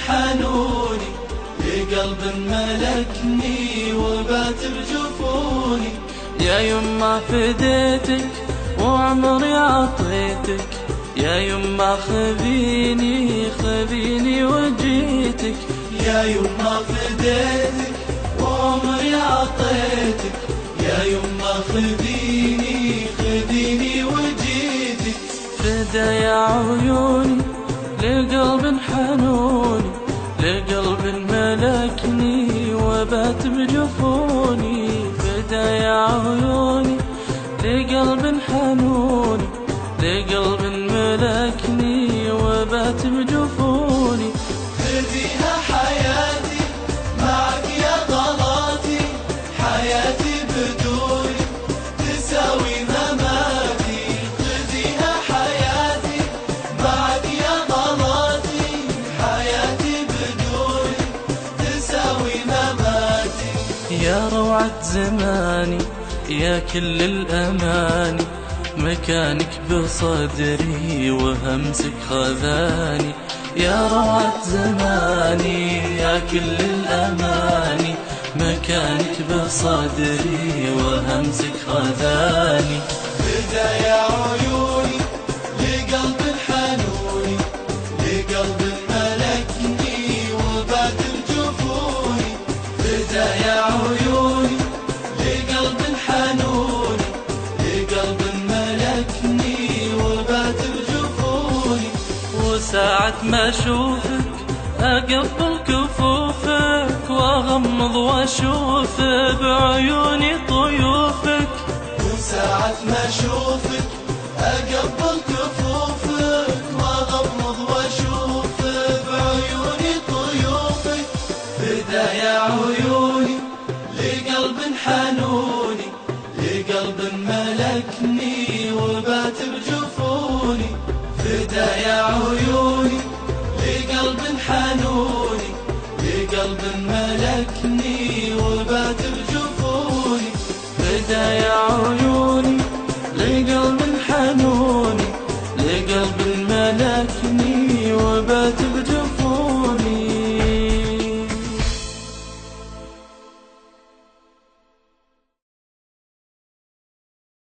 حنوني لقلب ملكني وبات بجفوني. يا يما فديتك وعمري عطيتك، يا يما خذيني خذيني وجيتك. يا يما فديتك وعمري عطيتك، يا يما خذيني خذيني وجيتك. فدا يا عيوني لقلب حنوني، لقلب ملكني وبات بجفوني. فدا يا عيوني لقلب حنوني، لقلب ملكني وبات بجفوني. خذيها حياتي معك يا غلاتي، حياتي بدوني تساوي مماتي. خذيها حياتي معك يا غلاتي، حياتي بدوني تساوي مماتي. يا روعة زماني يا كل الأماني، مكانك بصدري وهمسك خذاني. يا روعة زماني يا كل الأماني، مكانك بصدري وهمسك خذاني. فدا يا عيوني لقلب حنوني، لقلب ملكني وبات بجفوني. فدا يا عيوني لقلب حنوني، لقلب ملكني وبات بجفوني. وساعة ما اشوفك اقبل كفوفك، واغمض واشوف بعيوني طيوفك. وساعة ما اشوفك اقبل كفوفك، واغمض واشوف بعيوني طيوفك. فدا يا عيوني لقلب حنوني، لقلب ملكني وبات بجفوني. فدا يا عيوني لقلب حنوني، لقلب ملكني